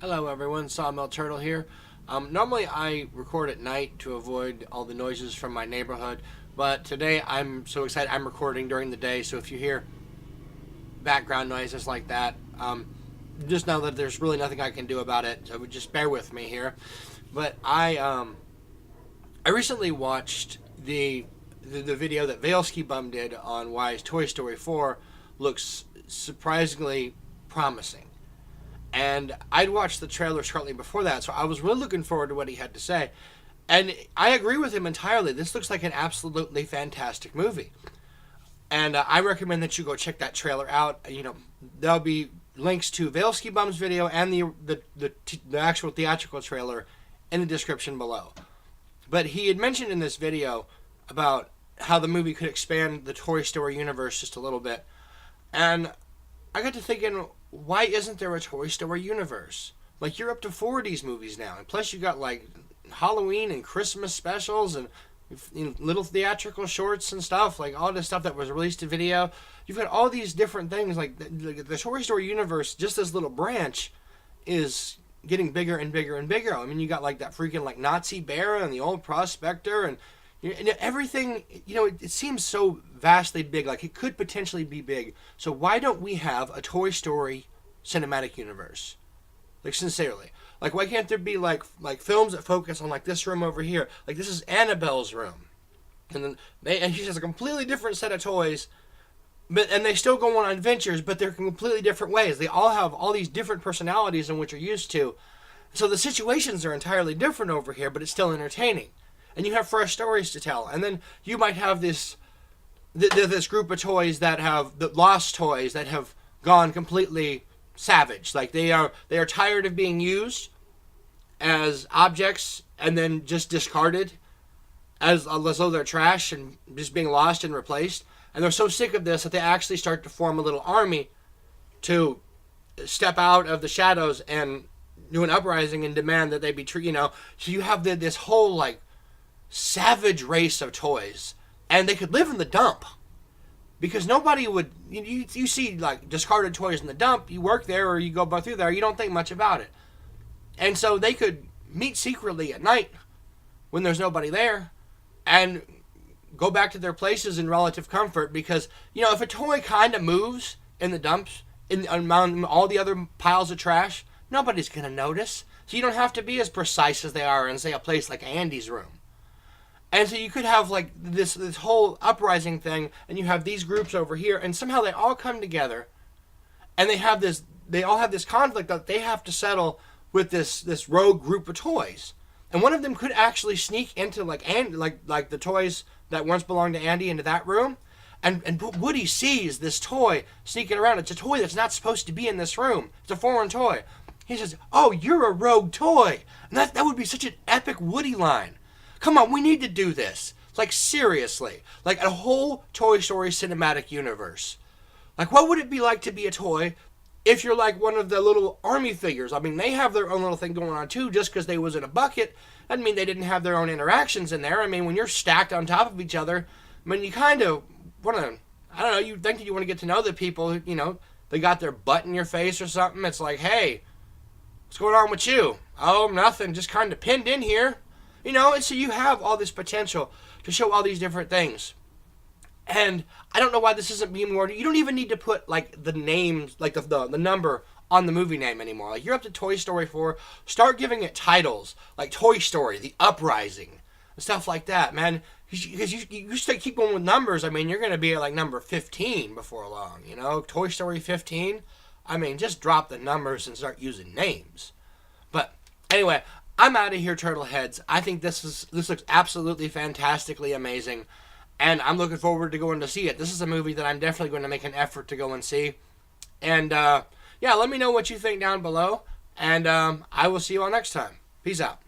Hello everyone, Sawmill Turtle here. Normally I record at night to avoid all the noises from my neighborhood, but today I'm so excited I'm recording during the day, so if you hear background noises like that, just know that there's really nothing I can do about it, so just bear with me here. But I recently watched the video that Valesky Bum did on why Toy Story 4 looks surprisingly promising. And I'd watched the trailer shortly before that, so I was really looking forward to what he had to say. And I agree with him entirely. This looks like an absolutely fantastic movie. And I recommend that you go check that trailer out. There'll be links to Valesky Bum's video and the actual theatrical trailer in the description below. But he had mentioned in this video about how the movie could expand the Toy Story universe just a little bit. And I got to thinking, why isn't there a Toy Story universe? Like, you're up to 4 of these movies now. And plus you got, like, Halloween and Christmas specials and little theatrical shorts and stuff. Like, all this stuff that was released to video. You've got all these different things. Like, the Toy Story universe, just this little branch, is getting bigger and bigger and bigger. I mean, you got, like, that freaking, like, Nazi bear and the old prospector and everything, it seems so vastly big, like it could potentially be big. So why don't we have a Toy Story cinematic universe? Like, sincerely. Like, why can't there be, like films that focus on, like, this room over here? Like, this is Annabelle's room. And then she has a completely different set of toys, and they still go on adventures, but they're completely different ways. They all have all these different personalities than what you're used to. So the situations are entirely different over here, but it's still entertaining. And you have fresh stories to tell. And then you might have this group of toys that have the lost toys that have gone completely savage. Like, they are tired of being used as objects and then just discarded as though they're trash and just being lost and replaced. And they're so sick of this that they actually start to form a little army to step out of the shadows and do an uprising and demand that they be treated. So you have this whole, like, savage race of toys, and they could live in the dump because nobody would. You see, like, discarded toys in the dump, you work there or you go by through there, you don't think much about it. And so they could meet secretly at night when there's nobody there and go back to their places in relative comfort, because if a toy kind of moves in the dumps among all the other piles of trash, nobody's gonna notice. So you don't have to be as precise as they are in, say, a place like Andy's room. And so you could have, like, this whole uprising thing, and you have these groups over here, and somehow they all come together, and they all have this conflict that they have to settle with this rogue group of toys. And one of them could actually sneak into, like the toys that once belonged to Andy, into that room, and Woody sees this toy sneaking around. It's a toy that's not supposed to be in this room. It's a foreign toy. He says, "Oh, you're a rogue toy." And that would be such an epic Woody line. Come on, we need to do this. Like, seriously. Like, a whole Toy Story cinematic universe. Like, what would it be like to be a toy if you're like one of the little army figures? I mean, they have their own little thing going on too. Just because they was in a bucket doesn't mean they didn't have their own interactions in there. I mean, when you're stacked on top of each other, I mean, you kind of want to, I don't know, you think that you want to get to know the people, they got their butt in your face or something. It's like, hey, what's going on with you? Oh, nothing, just kind of pinned in here. And so you have all this potential to show all these different things. And I don't know why this isn't being more. You don't even need to put, like, the names, like the number on the movie name anymore. Like, you're up to Toy Story 4. Start giving it titles like Toy Story, The Uprising, and stuff like that, man. Because you keep going with numbers. I mean, you're going to be at, like, number 15 before long, Toy Story 15. I mean, just drop the numbers and start using names. But anyway, I'm out of here, Turtleheads. I think this looks absolutely fantastically amazing, and I'm looking forward to going to see it. This is a movie that I'm definitely going to make an effort to go and see. And yeah, let me know what you think down below, and I will see you all next time. Peace out.